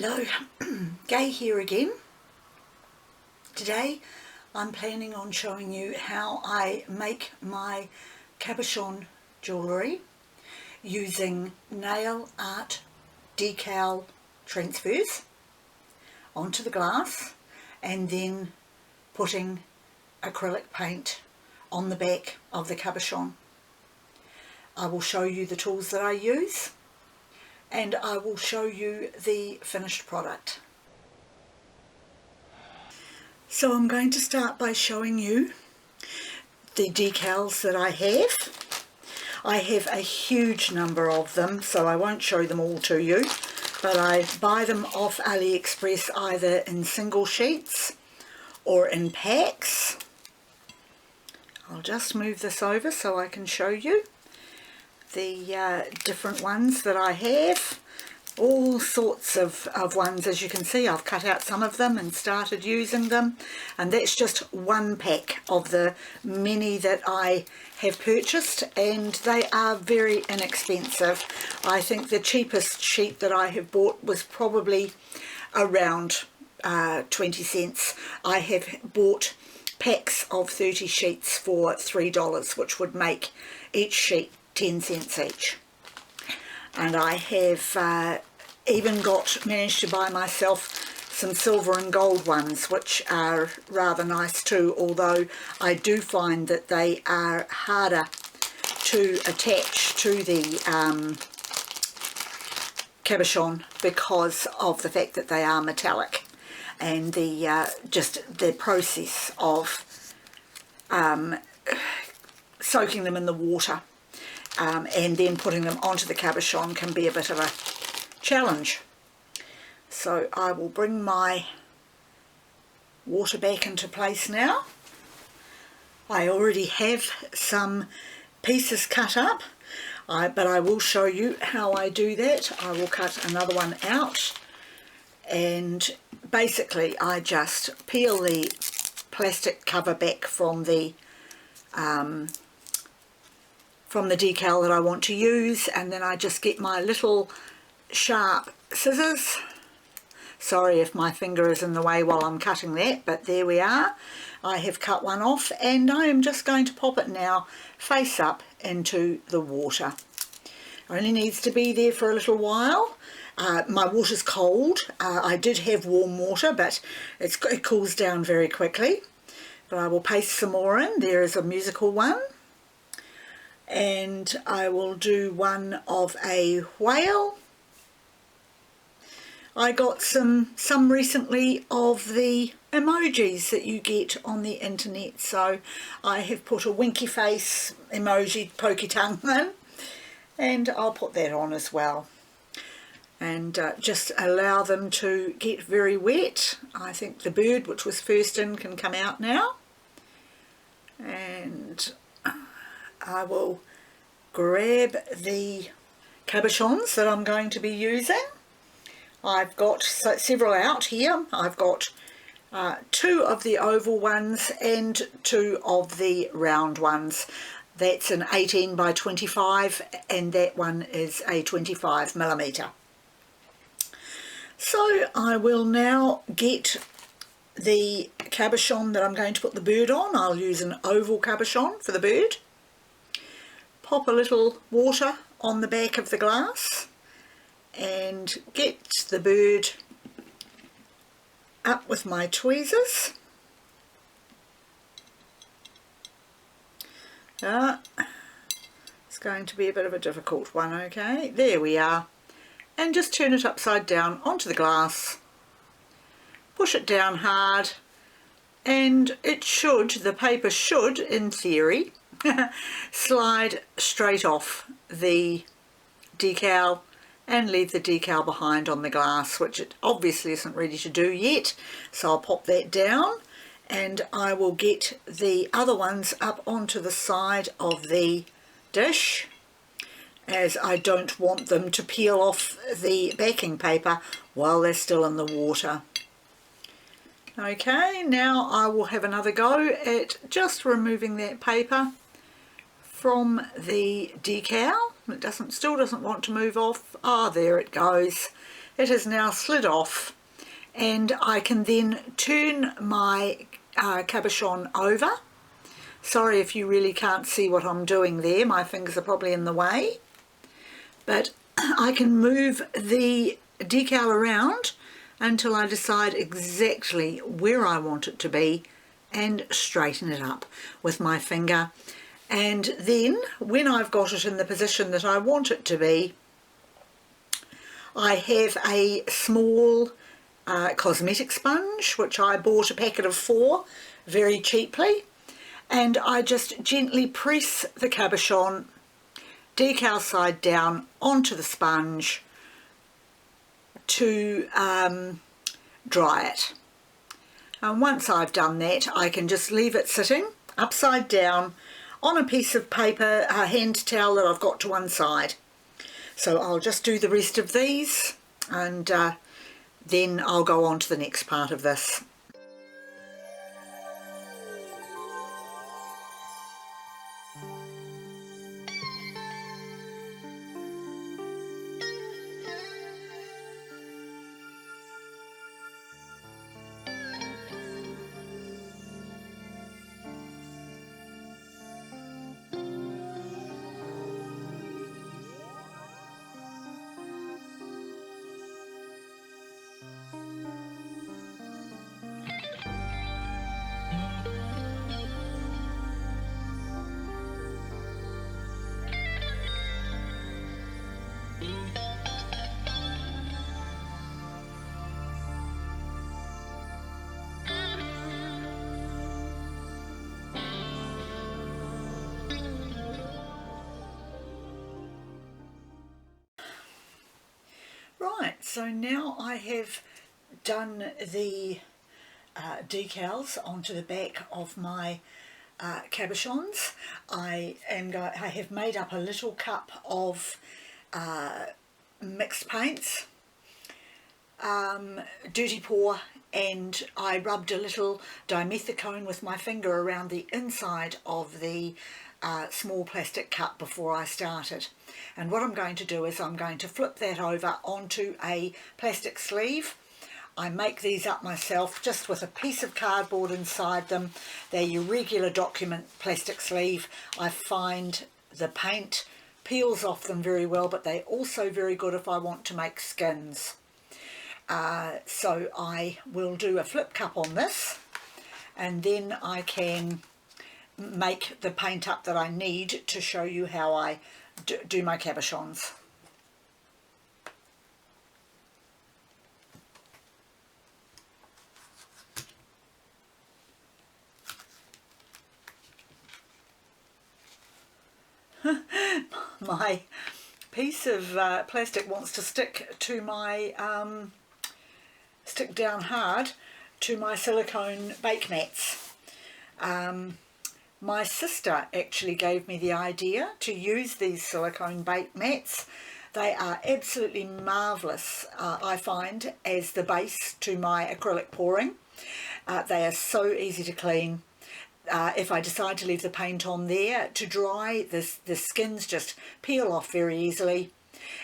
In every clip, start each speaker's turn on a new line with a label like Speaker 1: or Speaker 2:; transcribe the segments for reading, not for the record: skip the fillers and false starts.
Speaker 1: Hello, Gay here again. Today I'm planning on showing you how I make my cabochon jewellery using Nail Art Decal transfers onto the glass and then putting acrylic paint on the back of the cabochon. I will show you the tools that I use and I will show you the finished product. So I'm going to start by showing you the decals that I have. I have a huge number of them, so I won't show them all to you, but I buy them off AliExpress either in single sheets or in packs. I'll just move this over so I can show you the different ones that I have. All sorts of ones, as you can see. I've cut out some of them and started using them, and that's just one pack of the many that I have purchased, and they are very inexpensive. I think the cheapest sheet that I have bought was probably around 20 cents. I have bought packs of 30 sheets for $3, which would make each sheet 10 cents each. And I have even managed to buy myself some silver and gold ones, which are rather nice too, although I do find that they are harder to attach to the cabochon because of the fact that they are metallic, and just the process of soaking them in the water and then putting them onto the cabochon can be a bit of a challenge. So I will bring my water back into place now. I already have some pieces cut up, but I will show you how I do that. I will cut another one out, and basically I just peel the plastic cover back from the decal that I want to use, and then I just get my little sharp scissors. Sorry if my finger is in the way while I'm cutting that, but there we are. I have cut one off, and I am just going to pop it now face up into the water. It only needs to be there for a little while. My water's cold. I did have warm water, but it cools down very quickly. But I will paste some more in. There is a musical one. And I will do one of a whale. I got some recently of the emojis that you get on the internet, so I have put a winky face emoji, pokey tongue in, and I'll put that on as well, and just allow them to get very wet. I think the bird, which was first in, can come out now, and I will grab the cabochons that I'm going to be using. I've got several out here. I've got 2 of the oval ones and 2 of the round ones. That's an 18 by 25 and that one is a 25mm. So I will now get the cabochon that I'm going to put the bird on. I'll use an oval cabochon for the bird. Pop a little water on the back of the glass and get the bird up with my tweezers. It's going to be a bit of a difficult one, okay? There we are. And just turn it upside down onto the glass. Push it down hard, and the paper should, in theory, slide straight off the decal and leave the decal behind on the glass, which it obviously isn't ready to do yet. So I'll pop that down, and I will get the other ones up onto the side of the dish, as I don't want them to peel off the backing paper while they're still in the water. Okay, now I will have another go at just removing that paper from the decal. It still doesn't want to move off. Ah, there it goes. it has now slid off, and I can then turn my cabochon over. Sorry if you really can't see what I'm doing there, my fingers are probably in the way, but I can move the decal around until I decide exactly where I want it to be and straighten it up with my finger. And then when I've got it in the position that I want it to be, I have a small cosmetic sponge, which I bought a packet of 4 very cheaply, and I just gently press the cabochon decal side down onto the sponge to dry it. And once I've done that, I can just leave it sitting upside down on a piece of paper, a hand towel that I've got to one side. So I'll just do the rest of these, and then I'll go on to the next part of this. Right, so now I have done the decals onto the back of my cabochons. I have made up a little cup of mixed paints, Dirty Pour, and I rubbed a little dimethicone with my finger around the inside of the small plastic cup before I started. And what I'm going to do is I'm going to flip that over onto a plastic sleeve. I make these up myself just with a piece of cardboard inside them. They're your regular document plastic sleeve. I find the paint peels off them very well, but they're also very good if I want to make skins. So I will do a flip cup on this, and then I can make the paint up that I need to show you how I do my cabochons. My piece of plastic wants to stick to my stick down hard to my silicone bake mats. My sister actually gave me the idea to use these silicone bake mats. They are absolutely marvellous, I find, as the base to my acrylic pouring. They are so easy to clean. If I decide to leave the paint on there to dry, the skins just peel off very easily.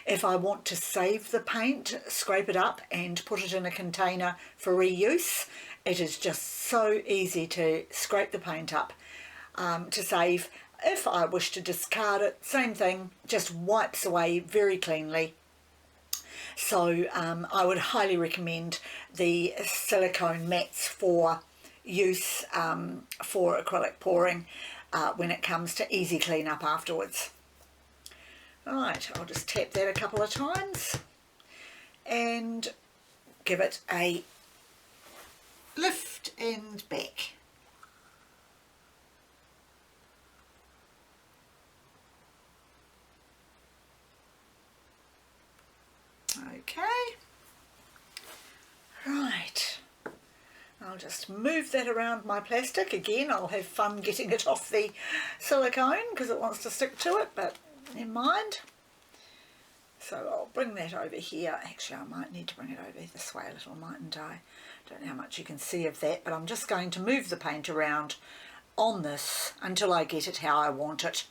Speaker 1: If I want to save the paint, scrape it up and put it in a container for reuse. It is just so easy to scrape the paint up to save. If I wish to discard it, same thing, just wipes away very cleanly. So I would highly recommend the silicone mats for use for acrylic pouring when it comes to easy clean up afterwards. Right, I'll just tap that a couple of times and give it a lift and back. Okay, right, I'll just move that around my plastic. Again, I'll have fun getting it off the silicone because it wants to stick to it, but never mind. So I'll bring that over here. Actually, I might need to bring it over this way a little, mightn't I? Don't know how much you can see of that, but I'm just going to move the paint around on this until I get it how I want it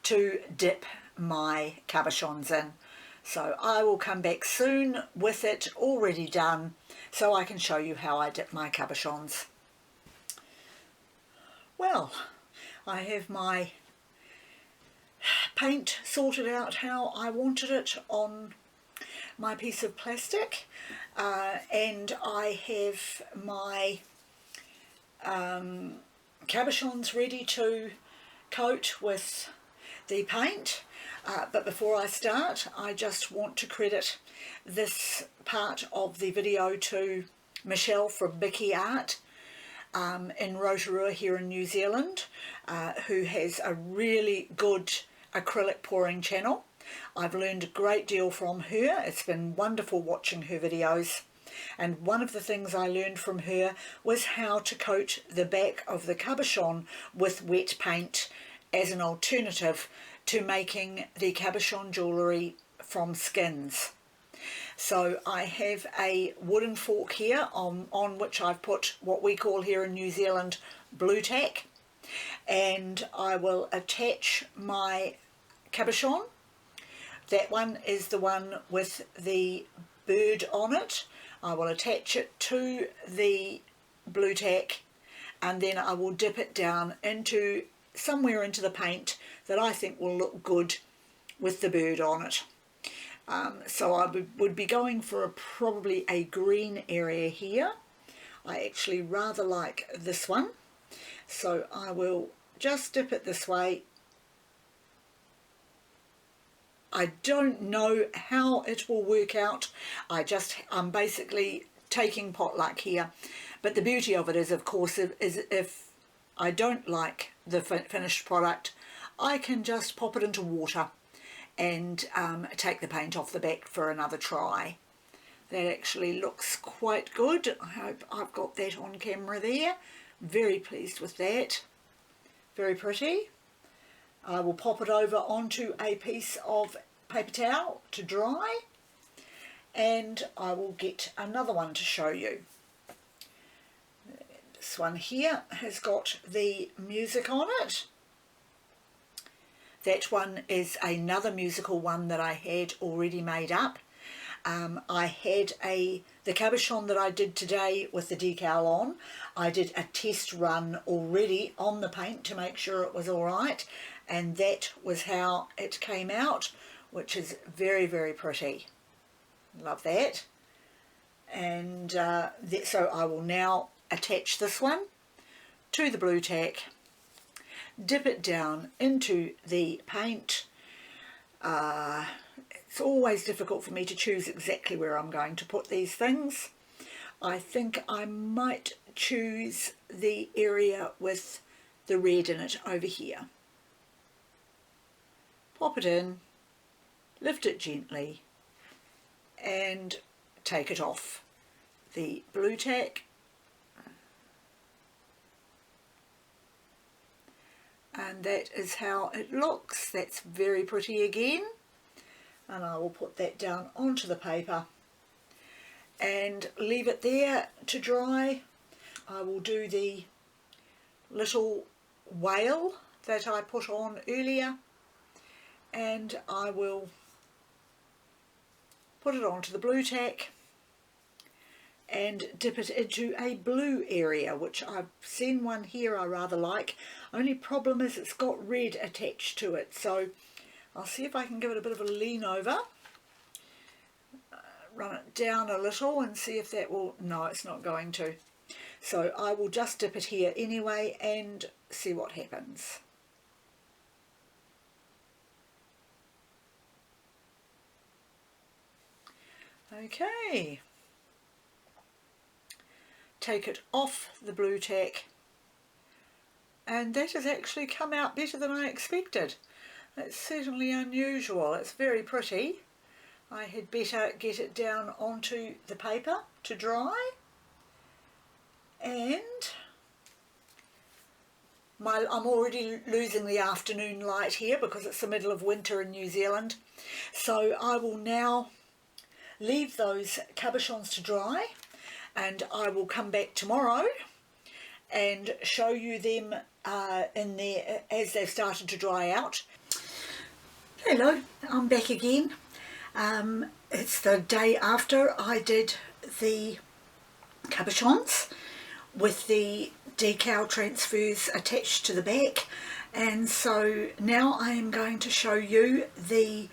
Speaker 1: to dip my cabochons in. So I will come back soon with it already done so I can show you how I dip my cabochons. Well, I have my paint sorted out how I wanted it on my piece of plastic, and I have my cabochons ready to coat with the paint, but before I start I just want to credit this part of the video to Michelle from Mickey Art in Rotorua here in New Zealand, who has a really good acrylic pouring channel. I've learned a great deal from her. It's been wonderful watching her videos, and one of the things I learned from her was how to coat the back of the cabochon with wet paint as an alternative to making the cabochon jewellery from skins. So I have a wooden fork here on which I've put what we call here in New Zealand blue tack, and I will attach my cabochon. That one is the one with the bird on it. I will attach it to the blue tack, and then I will dip it down into somewhere into the paint that I think will look good with the bird on it. So I would be going for probably a green area here. I actually rather like this one, so I will just dip it this way. I don't know how it will work out. I'm basically taking potluck here, but the beauty of it is, of course, is if I don't like the finished product, I can just pop it into water and take the paint off the back for another try. That actually looks quite good. I hope I've got that on camera there. Very pleased with that. Very pretty. I will pop it over onto a piece of paper towel to dry, and I will get another one to show you. This one here has got the music on it. That one is another musical one that I had already made up. I had the cabochon that I did today with the decal on. I did a test run already on the paint to make sure it was all right, and that was how it came out, which is very, very pretty. Love that. And so I will now attach this one to the blue tack, dip it down into the paint. It's always difficult for me to choose exactly where I'm going to put these things. I think I might choose the area with the red in it over here. Pop it in, lift it gently, and take it off the blue tack. And that is how it looks. That's very pretty again. And I will put that down onto the paper and leave it there to dry. I will do the little whale that I put on earlier, and I will put it onto the blue tack and dip it into a blue area, which I've seen one here I rather like. Only problem is it's got red attached to it, so I'll see if I can give it a bit of a lean over, run it down a little and see if that will... No, it's not going to. So I will just dip it here anyway and see what happens. Okay. Take it off the blue tack, and that has actually come out better than I expected. It's certainly unusual. It's very pretty. I had better get it down onto the paper to dry, and I'm already losing the afternoon light here because it's the middle of winter in New Zealand. So I will now leave those cabochons to dry, and I will come back tomorrow and show you them in there as they've started to dry out. Hello, I'm back again. It's the day after I did the cabochons with the decal transfers attached to the back, and so now I am going to show you the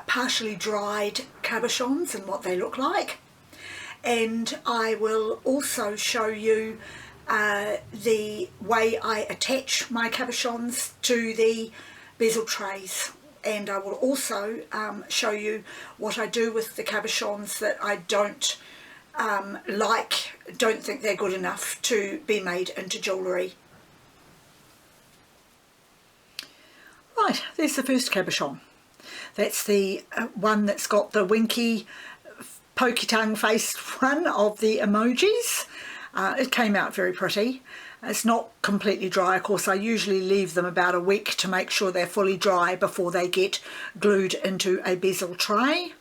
Speaker 1: partially dried cabochons and what they look like, and I will also show you the way I attach my cabochons to the bezel trays, and I will also show you what I do with the cabochons that I don't don't think they're good enough to be made into jewellery. Right, there's the first cabochon. That's the one that's got the winky pokey tongue faced one of the emojis. It came out very pretty. It's not completely dry, of course. I usually leave them about a week to make sure they're fully dry before they get glued into a bezel tray.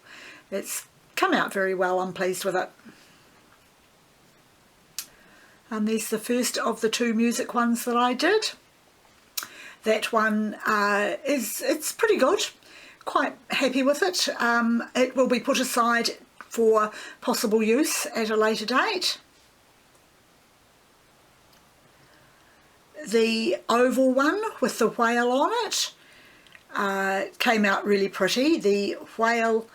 Speaker 1: It's come out very well, I'm pleased with it. And there's the first of the two music ones that I did. That one it's pretty good, quite happy with it. It will be put aside for possible use at a later date. The oval one with the whale on it came out really pretty. The whale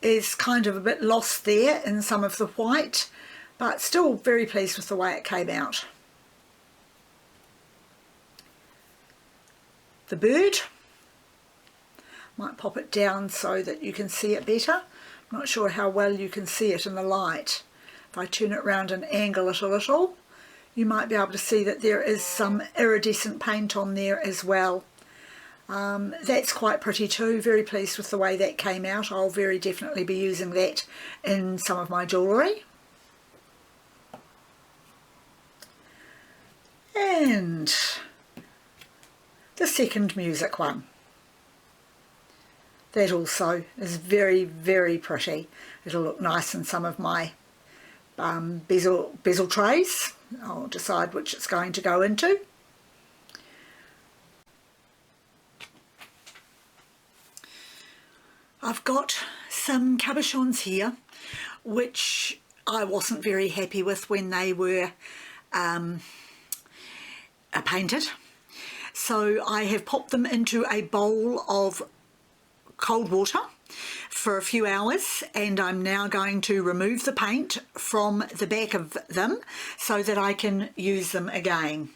Speaker 1: is kind of a bit lost there in some of the white, but still very pleased with the way it came out. The bird, might pop it down so that you can see it better. I'm not sure how well you can see it in the light. If I turn it around and angle it a little, you might be able to see that there is some iridescent paint on there as well. That's quite pretty too, very pleased with the way that came out. I'll very definitely be using that in some of my jewellery. And the second music one. That also is very, very pretty. It'll look nice in some of my bezel trays. I'll decide which it's going to go into. I've got some cabochons here which I wasn't very happy with when they were painted. So I have popped them into a bowl of cold water for a few hours, and I'm now going to remove the paint from the back of them so that I can use them again.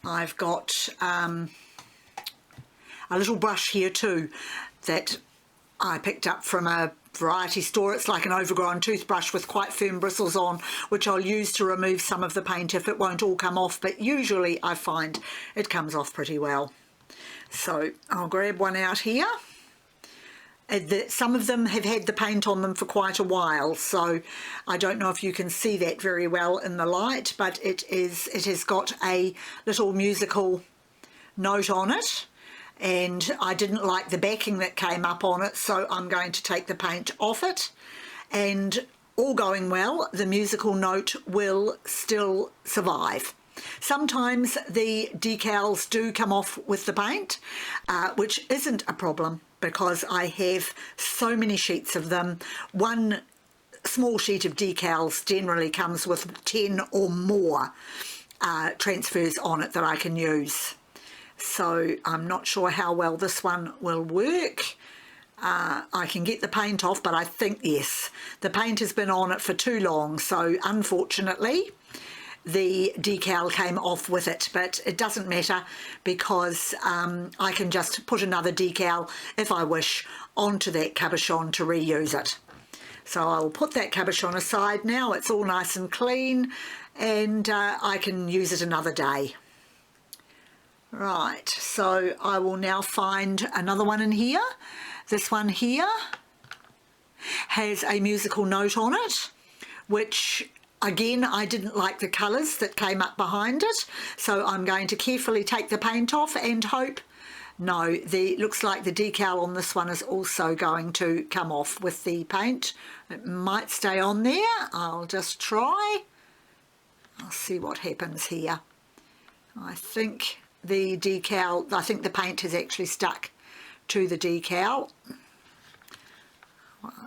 Speaker 1: I've got a little brush here too that I picked up from a variety store. It's like an overgrown toothbrush with quite firm bristles on, which I'll use to remove some of the paint if it won't all come off, but usually I find it comes off pretty well. So I'll grab one out here. Some of them have had the paint on them for quite a while, so I don't know if you can see that very well in the light, but it has got a little musical note on it, and I didn't like the backing that came up on it, so I'm going to take the paint off it, and all going well, the musical note will still survive. Sometimes the decals do come off with the paint, which isn't a problem because I have so many sheets of them. One small sheet of decals generally comes with 10 or more transfers on it that I can use. So I'm not sure how well this one will work. I can get the paint off, but I think, yes, the paint has been on it for too long, so unfortunately the decal came off with it, but it doesn't matter because I can just put another decal, if I wish, onto that cabochon to reuse it. So I'll put that cabochon aside now. It's all nice and clean, and I can use it another day. Right, so I will now find another one in here. This one here has a musical note on it, which again, I didn't like the colours that came up behind it, so I'm going to carefully take the paint off and hope. No, looks like the decal on this one is also going to come off with the paint. It might stay on there. I'll just try. I'll see what happens here. I think the paint has actually stuck to the decal.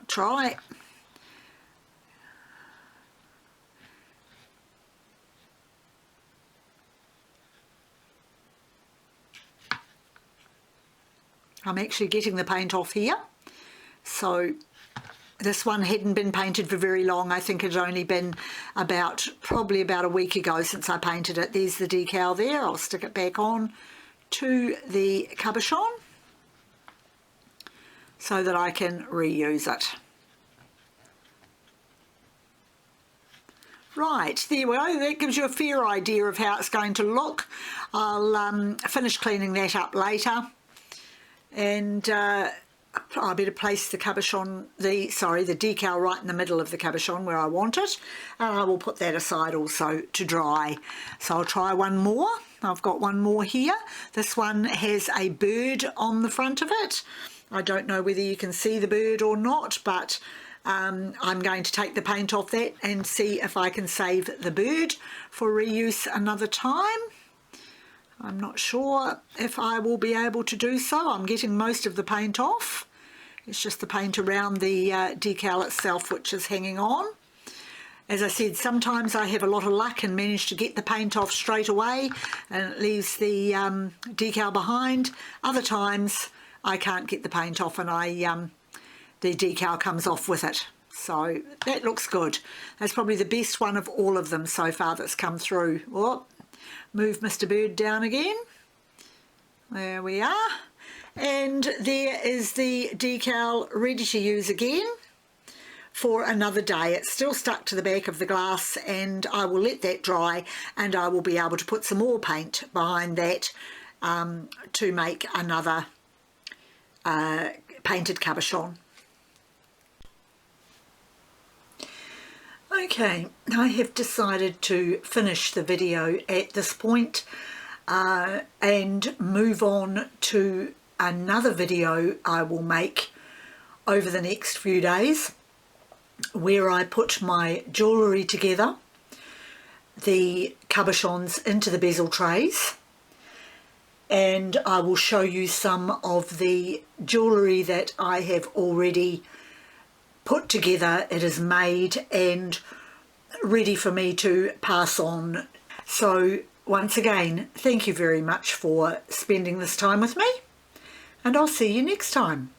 Speaker 1: try. I'm actually getting the paint off here. So this one hadn't been painted for very long. I think it had only been probably about a week ago since I painted it. There's the decal there. I'll stick it back on to the cabochon so that I can reuse it. Right, there we go. That gives you a fair idea of how it's going to look. I'll finish cleaning that up later, and I better place the cabochon, the decal right in the middle of the cabochon where I want it, and I will put that aside also to dry. So I'll try one more. I've got one more here. This one has a bird on the front of it. I don't know whether you can see the bird or not, but I'm going to take the paint off that and see if I can save the bird for reuse another time. I'm not sure if I will be able to do so. I'm getting most of the paint off. It's just the paint around the decal itself which is hanging on. As I said, sometimes I have a lot of luck and manage to get the paint off straight away and it leaves the decal behind. Other times I can't get the paint off and the decal comes off with it. So that looks good. That's probably the best one of all of them so far that's come through. Oh, move Mr. Bird down again. There we are. And there is the decal ready to use again for another day. It's still stuck to the back of the glass, and I will let that dry and I will be able to put some more paint behind that to make another painted cabochon. Okay, I have decided to finish the video at this point and move on to another video I will make over the next few days where I put my jewellery together, the cabochons into the bezel trays, and I will show you some of the jewellery that I have already put together. It is made and ready for me to pass on. So once again, thank you very much for spending this time with me, and I'll see you next time.